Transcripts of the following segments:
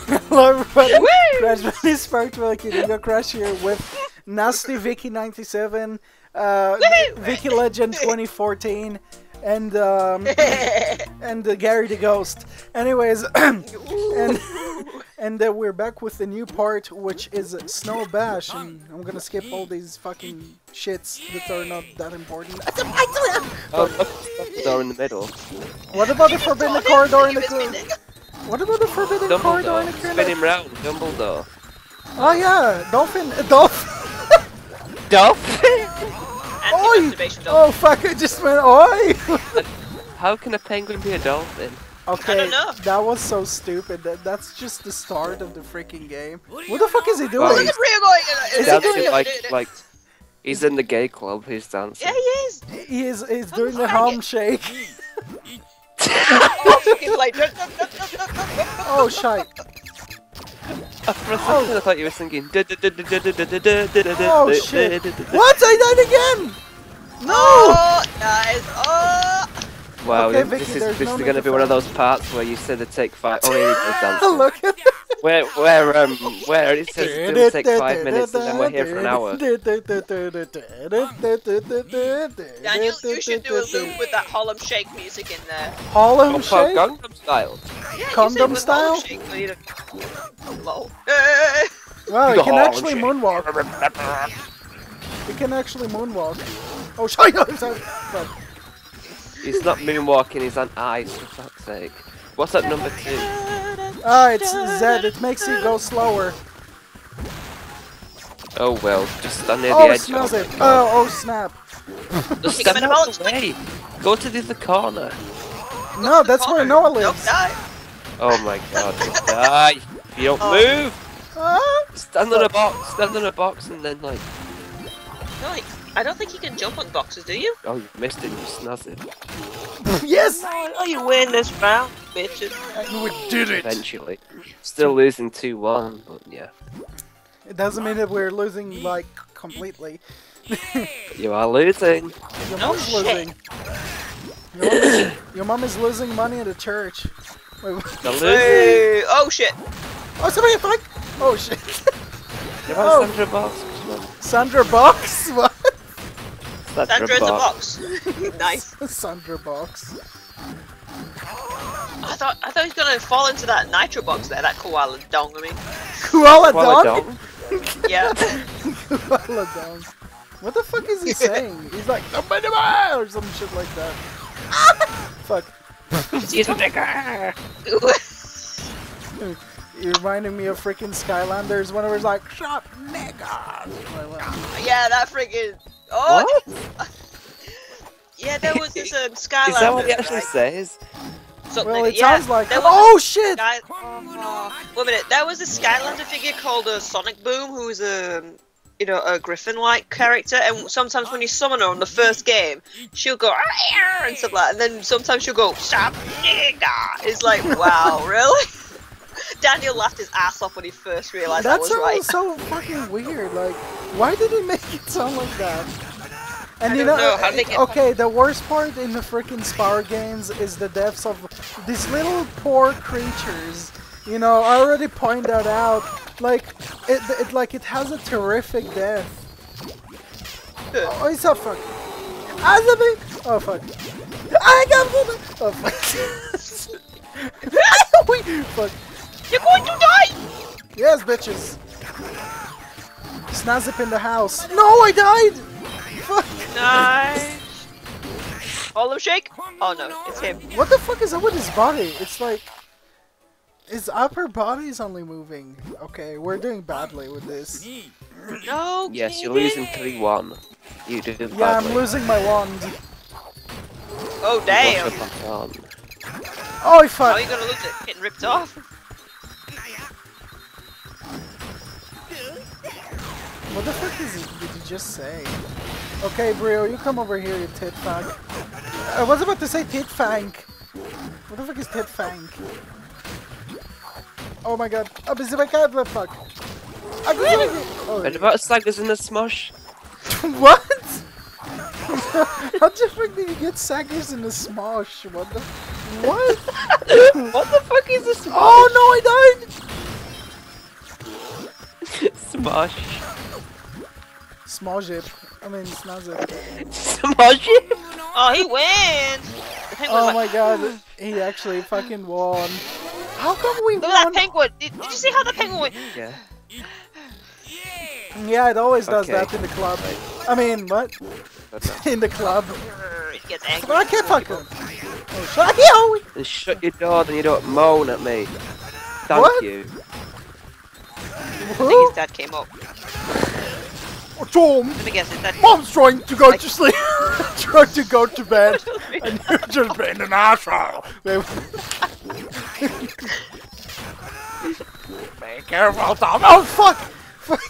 Hello everybody, Crash Bunny Sparkle King Crash here with Nasty Vicky 97, Vicky Legend 2014, and Gary the Ghost. Anyways, and we're back with the new part, which is Snow Bash, and I'm gonna skip all these fucking shits that are not that important. Oh, look, the door in the middle. What about the forbidden corridor in the What about the forbidden corridor in the Dumbledore, spin him round, Dumbledore. Oh yeah, Dolphin. Dolphin? Oi! Oh fuck, I just went oi! How can a penguin be a dolphin? Okay, I don't know. that was so stupid. That's just the start of the freaking game. What the fuck is he doing? Well, Look at Rio going. Is he dancing doing like he's in the gay club. He's dancing. Yeah, he is. He's doing the hum shake. He's like. Oh shite! For a second, I thought you were singing. Oh shit! What? I died again! No! Oh, nice. Oh. Wow, Okay, this Vicky, is there's no going to be one of those parts where you said it take 5. Oh, here he goes dancing. Look at Where it says it will take 5 minutes and then we're here for an hour. Daniel, you should do a loop with that Harlem Shake music in there. Harlem Shake? Gangnam Style. Yeah, Condom you said style? Harlem Shake, but you don't- Lol. Wow, he can Harlem actually Shake. moonwalk. He can actually moonwalk. Oh shit! He's not moonwalking, he's on ice, for fuck's sake. What's at number 2? Ah, it's Z. It makes you go slower. Oh well, just stand near the Oh, edge. smells it. Oh snap. Just Kick him stand in the out balls. the way. Go to the other corner. No, that's where Noah Don't lives. die. Oh my god, just die. If you don't move, Ah? stand on a box, and then like, No, I don't think you can jump on boxes, do you? oh you missed it, you snazz it. Yes! Oh, you win this round, bitches. We did it! Eventually. Still losing 2-1, but yeah. It doesn't mean that we're losing, like, completely. You are losing. Your No mom's shit. losing. Your mom is losing money at the church. Wait, what? You're losing. Hey, oh shit. Oh, somebody fuck! Oh shit. You Oh. want Sandra Box? Come on. Sandra Box? What? Sandra in the box. Nice. Sandra Box. I thought he was gonna fall into that nitro box there, that koala dong, I mean. Koala Koala dog? dog? Yeah. Koala dog. What the fuck is he saying? He's like, or some shit like that. Fuck. He's a nigger! You're reminding me of freaking Skylanders whenever it's like, shut nigga. Yeah, that freaking. Oh! What? Yeah, there was this Skylander. Is that what he actually right? says? Something Well, like- it sounds like, there was oh shit! Sky... Wait a minute, there was a Skylander figure called Sonic Boom, who was a griffin-like character, and sometimes when you summon her on the first game, she'll go "Arr!" and stuff like that, and then sometimes she'll go "Stop, nigga!" It's like, wow, really? Daniel laughed his ass off when he first realized that That was sounds right. so fucking weird. Like, why did he make it sound like that? And I you don't know, know, how did they get- okay, the worst part in the freaking Spar games is the deaths of these little poor creatures. You know, I already pointed that out. Like, it has a terrific death. Oh, it's a fuck. Oh fuck. I got oh fuck. Fuck. You're going to die! Yes, bitches. Snazip in the house. No, I died. Fuck. Nice. Harlem Shake? Oh no, it's him. What the fuck is up with his body? It's like his upper body is only moving. Okay, we're doing badly with this. No. Yes, you're losing 3-1. You did badly. Yeah, I'm losing my wand. Oh damn. What's your baton? Oh, How are fuck. you gonna lose it? Getting ripped off? What the fuck did you just say? Okay, Brio, you come over here, you tit fang. I was about to say tit fang. What the fuck is tit fang? Oh my god. Oh, busy my god, what the fuck? Oh, What about Saggers in the Smosh? what? How the fuck did you get Saggers in the Smosh? What the? What? What the fuck is this? Oh no, I died! Smosh. Smosh it. I mean, snazz it. Smosh it. Oh, he wins! The penguin's Oh like, my god, he actually fucking won. How come we look at that won? penguin! Did you see how the penguin went? Yeah. Yeah, it always does Okay. that in the club. I mean, what? In the club. He gets angry. But I can't fuck him. Oh, shut you! And shut your door, then you don't moan at me. Thank What? you. I think Who? his dad came up. Tom! Let me guess, his dad. Mom's trying to go to sleep. Trying to go to bed. And you're just being an asshole. Be careful, Tom. Oh, fuck! Fuck.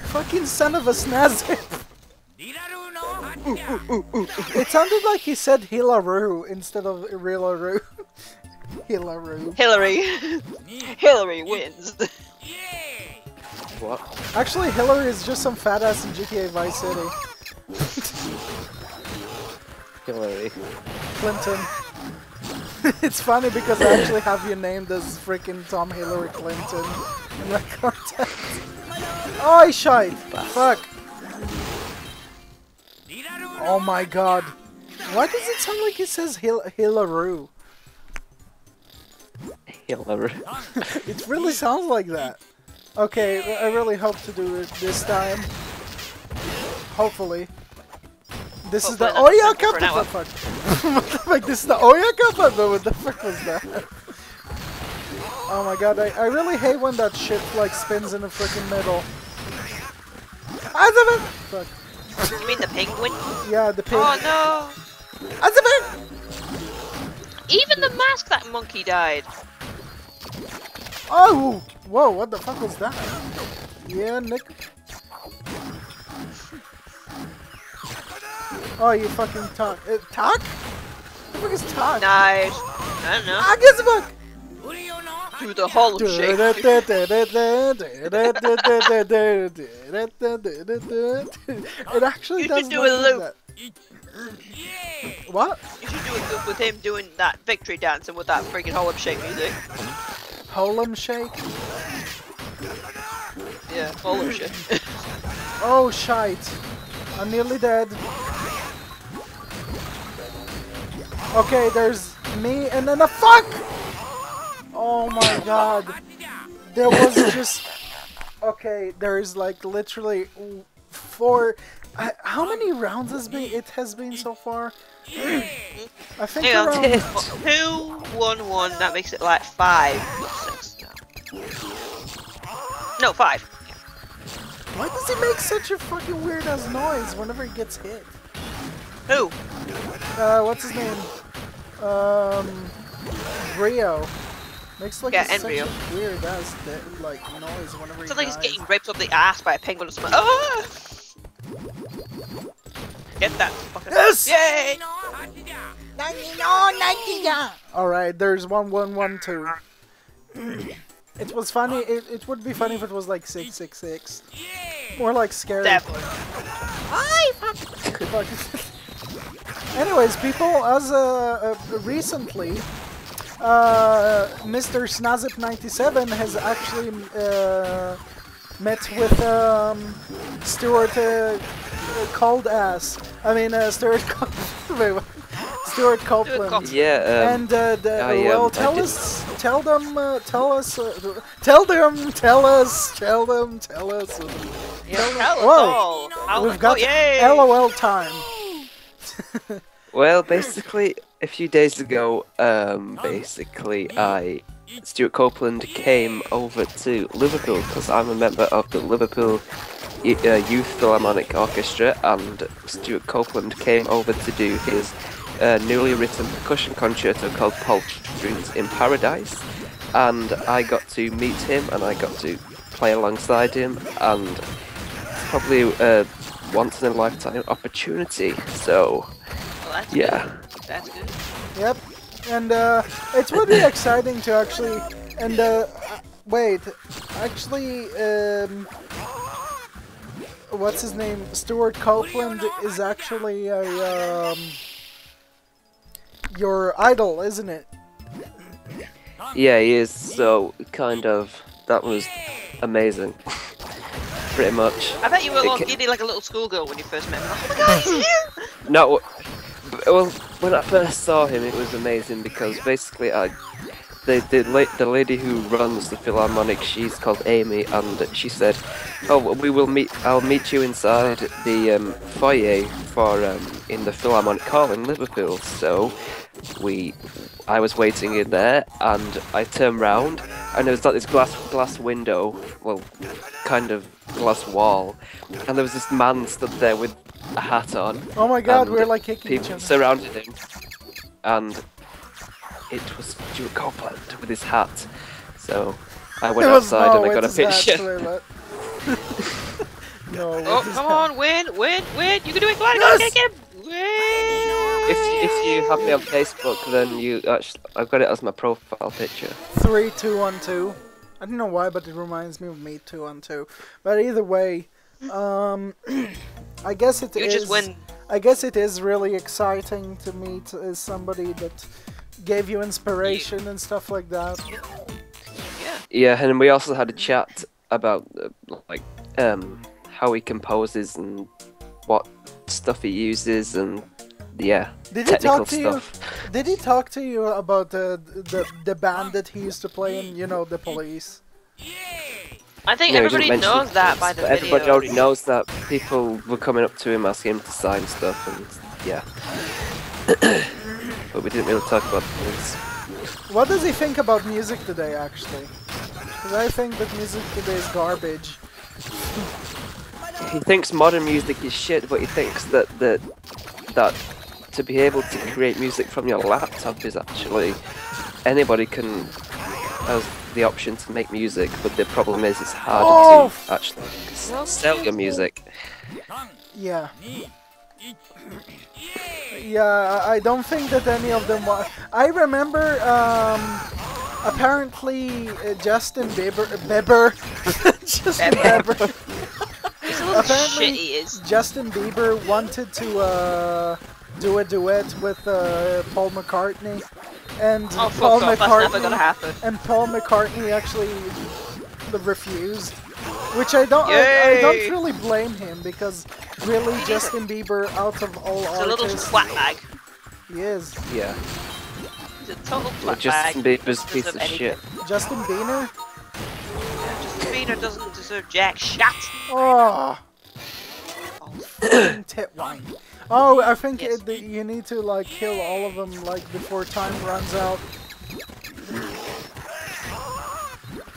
Fucking son of a snazzy. It sounded like he said Hilaroo instead of Rilaroo. Hilaroo. Hillary. Hillary wins. What? Actually, Hillary is just some fat ass in GTA Vice City. Hillary. Clinton. It's funny because I actually have you named as freaking Tom Hillary Clinton in my contact. Oh, I shite! Fuck! Oh my god. Why does it sound like it says Hilaroo? Hillary. It really sounds like that. Okay, I really hope to do it this time. Hopefully. This is the Hopefully Oya not for an Cup! hour. What the fuck? What the fuck? This is the Oya Cup! What the fuck was that? Oh my god, I really hate when that shit like spins in the freaking middle. Azabeth! Fuck. You mean the penguin? Yeah, the pig. Oh no! Azabeth! Even the mask that monkey died. Oh! Whoa, what the fuck was that? Yeah, Nick. Oh, you fucking talk. Talk? What the fuck is talk? Nice. I don't know. Ah, guess what? Do the Harlem Shake. It actually You does should do look a like loop. that. What? You should do a loop with him doing that victory dance and with that freaking Harlem Shake music. Harlem Shake? Yeah, Harlem Shake. Oh, shite. I'm nearly dead. Okay, there's me and then a fuck! Oh my god. There was just... Okay, there's like literally 4... how many rounds it has been so far? I think Hang on. around... 2, 1, 1, that makes it like 5, 6 now. No, 5. Why does he make such a fucking weird ass noise whenever he gets hit? Who? What's his name? Rio. Makes like Yeah, such a Enrio. weird ass like noise whenever he Sounds like he's dies. getting raped up the ass by a penguin or something. Ah! Get that fucking... Yes! Yay! Alright, there's 1-1-1-2. It was funny. It would be funny if it was like 6-6-6. More like scary. Definitely. Fuck. Anyways, people, as recently, Mr. Snazip97 has actually met with Stuart Cold-Ass. I mean, Stuart Stuart Copeland. Yeah, And I tell did- us. Yeah, Tell us Whoa. all. We've got yay! LOL time. Well, basically, a few days ago, Stuart Copeland came over to Liverpool because I'm a member of the Liverpool Youth Philharmonic Orchestra, and Stuart Copeland came over to do his newly written percussion concerto called Paltries in Paradise, and I got to meet him and I got to play alongside him, and it's probably a once in a lifetime opportunity. So Well, that's yeah. good. That's good. Yep. And it's really exciting to actually. And wait, actually, what's his name? Stuart Copeland is actually a your idol, isn't it? Yeah, he is. So kind of that was amazing. Pretty much. I bet you were all It ca- giddy like a little schoolgirl when you first met him. Like, oh my god, he's here! No, well, when I first saw him, it was amazing because basically, the lady who runs the Philharmonic, she's called Amy, and she said, "Oh, we will meet. I'll meet you inside the foyer for in the Philharmonic Hall in Liverpool." So, I was waiting in there, and I turned round, and there was like this glass window, well, kind of glass wall, and there was this man stood there with a hat on. Oh my god, and we're like kicking each people other. surrounded him, and it was Stuart Copeland with his hat. So I went It was outside and I got a it's his hat, picture. Toilet. No, Oh, it's his come hat. on, win! You can do it, come on, Yes! get him! Win! If you have me on Facebook, then you actually I've got it as my profile picture. 3, 2, 1, 2. I don't know why, but it reminds me of me 2 on 2. But either way, I guess it You is. just win. I guess it is really exciting to meet somebody that gave you inspiration and stuff like that. Yeah. Yeah, and we also had a chat about like how he composes and what stuff he uses and yeah, Did he technical talk to stuff. you? Did he talk to you about the band that he used to play in? You know, the Police. I think No, he everybody didn't mention knows that by the but video. everybody already knows that. People were coming up to him asking him to sign stuff and yeah. But we didn't really talk about things. What does he think about music today, actually? Because I think that music today is garbage. He thinks modern music is shit, but he thinks that to be able to create music from your laptop is actually anybody can has the option to make music, but the problem is it's harder to actually sell your music. Yeah. Yeah, I don't think that any of them were. I remember, apparently Justin Bieber, Justin Bieber. It's a little Apparently- shit he is. Justin Bieber wanted to do a duet with Paul McCartney, and Oh Paul fuck off, that's never gonna happen. and Paul McCartney actually refused, which I don't Yay! really blame him, because really Justin Bieber, out of all He's a little artists, flat bag. he is. Yeah. He's a total Well, flat Justin bag. Bieber's Doesn't piece of deserve shit. Justin Bieber. Justin Bieber doesn't deserve jack shit. Oh, fucking tit wine. Oh, I think Yes. you need to like kill all of them like before time runs out.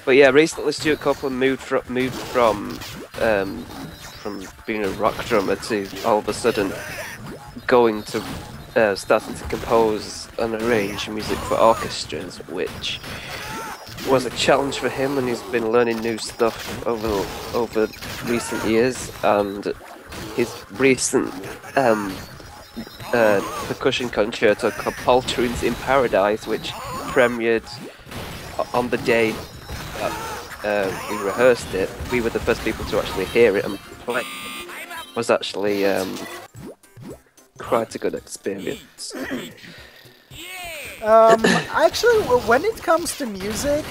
But yeah, recently Stuart Copeland moved from being a rock drummer to all of a sudden going to starting to compose and arrange music for orchestras, which was a challenge for him, and he's been learning new stuff over recent years. And his recent percussion concerto called Poltroons in Paradise, which premiered on the day that we rehearsed it, we were the first people to actually hear it and play. Was actually quite a good experience. Actually, when it comes to music,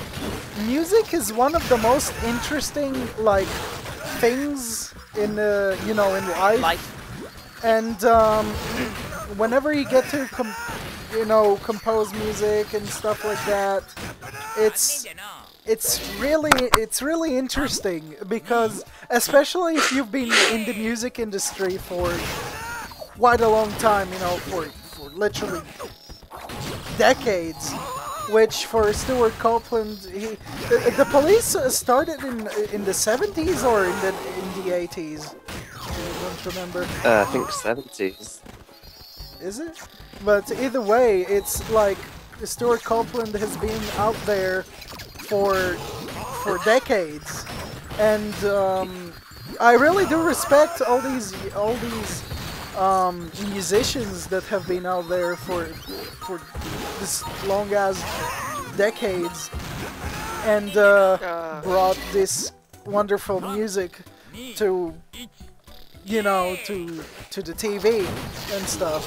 music is one of the most interesting like things in in life. And whenever you get to compose music and stuff like that, it's really interesting, because especially if you've been in the music industry for quite a long time, for literally decades. Which for Stuart Copeland, the Police started in the 70s or in the 80s. I don't remember. I think 70s. Is it? But either way, it's like Stuart Copeland has been out there for decades, and I really do respect all these musicians that have been out there for this long as decades, and brought this wonderful music to to the TV and stuff.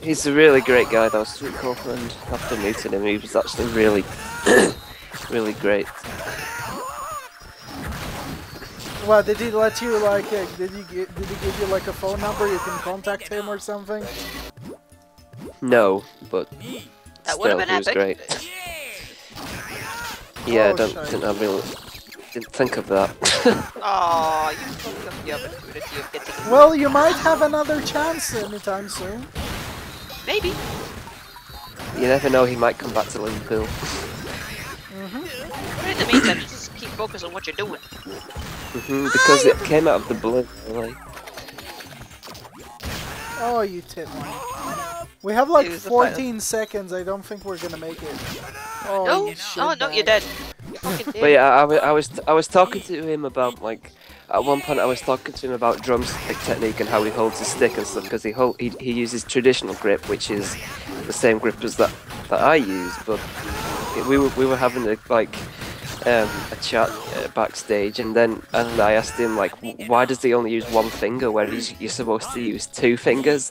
He's a really great guy though, Stuart Copeland. After meeting him, he was actually really, really great. What did he let you like? Did he give you like a phone number you can contact him or something? No, but That would still, have been he was epic. great. Yeah, Oh, didn't think of that. Oh, you fucked up the opportunity of getting. Well, you might have another chance anytime soon. Maybe. You never know, he might come back to Liverpool. But in the meantime, just keep focused on what you're doing. Because it came out of the blue. Like, Oh, you titline. We have like It was the 14 seconds. I don't think we're gonna make it. Oh, No, you oh no, shitbag. you're dead. You fucking but dead. yeah, I was talking to him about like. At one point, I was talking to him about drumstick technique and how he holds his stick and stuff because he uses traditional grip, which is the same grip as that I use. But we were having a chat backstage, and I asked him like, why does he only use one finger where you're supposed to use two fingers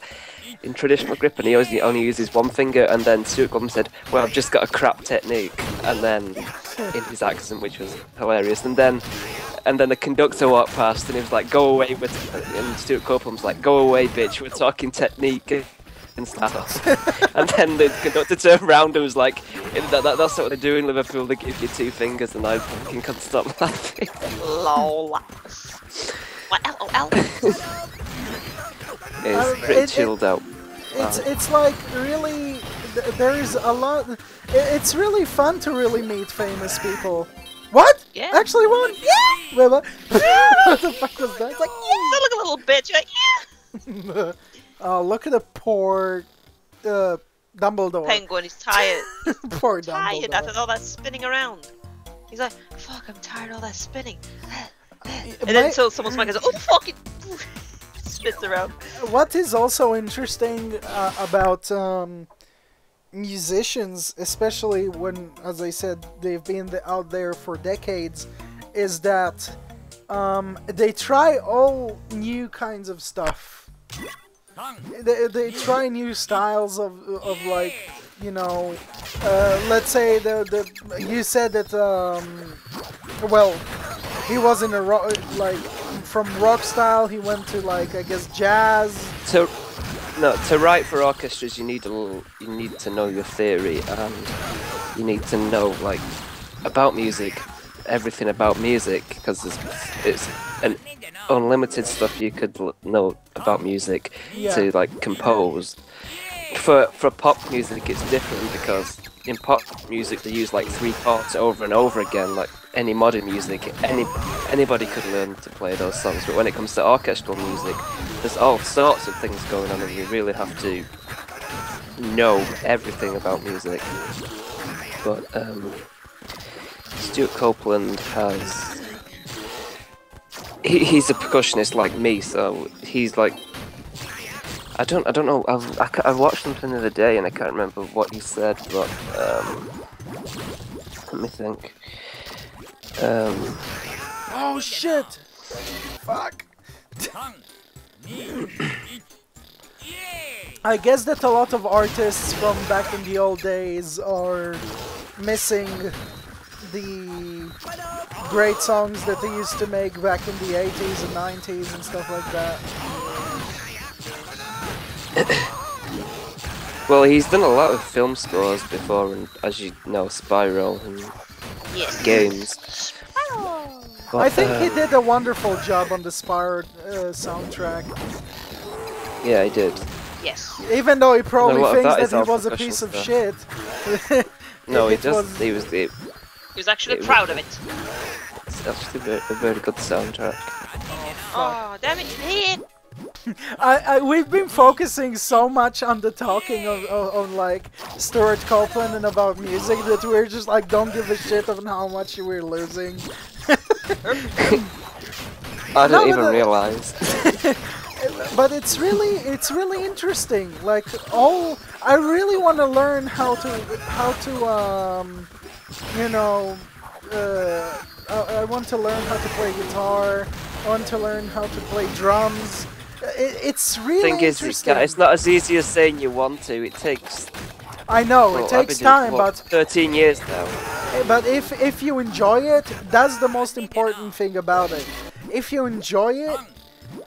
in traditional grip, and he only uses one finger. And then Stuart Copeland said, well, I've just got a crap technique, and then in his accent, which was hilarious, and then the conductor walked past and he was like, go away, and Stuart Copeland was like, go away, bitch, we're talking technique and stuff. And then the conductor turned around and was like, that's what they do in Liverpool, they give you two fingers, and I fucking couldn't stop laughing. Lol. What? LOL? It's pretty chilled out. It's like really, there's a lot. It's really fun to really meet famous people. What? Yeah. Actually, one? Yeah. Wait, what? What the fuck was that? It's like, Still like a little bitch. Like, yeah. yeah. Oh, look at the poor Dumbledore. Penguin, he's tired. Poor Tired Dumbledore. after all that spinning around. He's like, fuck, I'm tired of all that spinning. And My- then until someone's mic goes, oh fuck it, spits around. What is also interesting about musicians, especially when, as I said, they've been out there for decades, is that they try all new kinds of stuff. They try new styles of like, you know, let's say you said that well, he was in a rock, like from rock style he went to like, I guess, jazz. To write for orchestras, you need to know your theory, and you need to know like about music, everything about music, because it's an unlimited stuff you could know about music to like compose. For pop music, it's different because in pop music they use like 3 chords over and over again. Like any modern music, anybody could learn to play those songs. But when it comes to orchestral music, there's all sorts of things going on, and you really have to know everything about music. But Stuart Copeland has. He's a percussionist like me, so he's like. I don't know. I watched something the other day and I can't remember what he said, but let me think. Oh shit! Fuck! I guess that a lot of artists from back in the old days are missing the great songs that they used to make back in the 80s and 90s and stuff like that. Well, he's done a lot of film scores before, and as you know, Spyro and Yes. games. But, I think he did a wonderful job on the Spyro soundtrack. Yeah, he did. Yes. Even though he probably No, a lot of thinks that is that he all was a professional piece of stuff. shit. No, he It does. was- He was the. He was actually It proud of it. It's actually a very good soundtrack. Oh, damn it, hit! We've been focusing so much on the talking of like Stuart Copeland and about music that we're just like don't give a shit on how much we're losing. I No, didn't even but, realize. But it's really interesting. Like I really want to learn how to you know, I want to learn how to play guitar. I want to learn how to play drums. It's really Thing is, interesting. it's not as easy as saying you want to. It takes. I know Well, it I've takes been doing time, it for, but 13 years now. if you enjoy it, that's the most important thing about it. if you enjoy it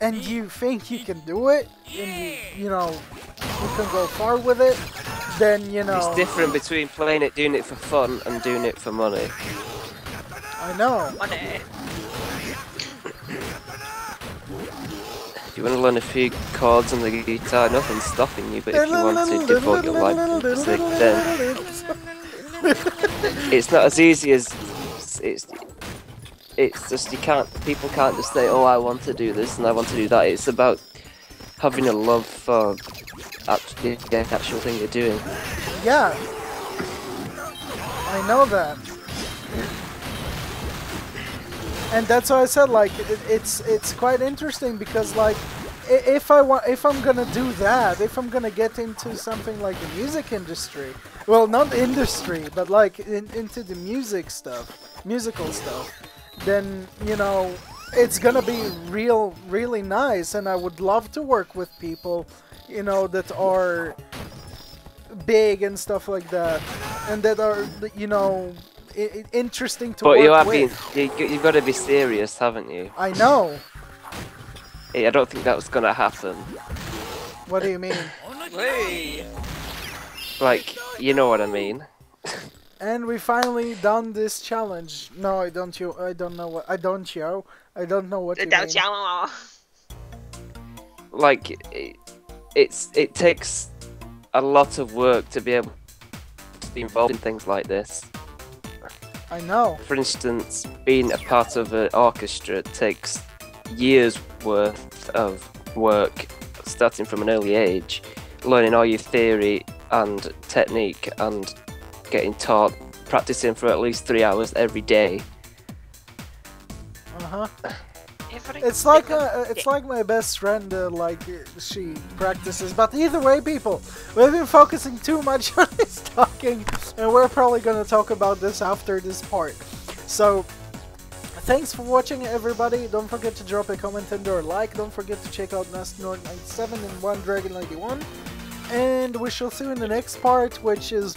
and you think you can do it, and you know, you can go far with it, then you know. It's different between playing it, doing it for fun, and doing it for money. I know. Money. If you want to learn a few chords on the guitar, nothing's stopping you. But if you want to devote your life to music, then it's not as easy as it's. It's just people can't just say, oh, I want to do this and I want to do that. It's about having a love for the actual thing you're doing. Yeah, I know that, and that's why I said like it's quite interesting because like if I'm gonna do that, if I'm gonna get into something like the music industry, well, not industry, but like into the musical stuff. Then, you know, it's gonna be really nice, and I would love to work with people, you know, that are big and stuff like that, and that are, you know, interesting to work with. You've got to be serious, haven't you? I know. I don't think that was gonna happen. What do you mean? Hey. Like, you know what I mean. And we finally done this challenge. No, I don't know what you mean. Like, it takes a lot of work to be able to be involved in things like this. I know. For instance, being a part of an orchestra takes years worth of work, starting from an early age, learning all your theory and technique and getting taught, practicing for at least 3 hours every day. It's like my best friend, like she practices. But either way, people, we've been focusing too much on this talking, and we're probably gonna talk about this after this part. So, thanks for watching, everybody. Don't forget to drop a comment and or a like. Don't forget to check out Nastnord 97 and One Dragon 91, and we shall see you in the next part, which is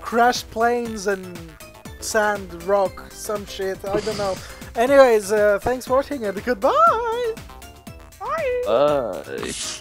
crash planes and sand, rock, some shit, I don't know. Anyways, thanks for watching and goodbye! Bye!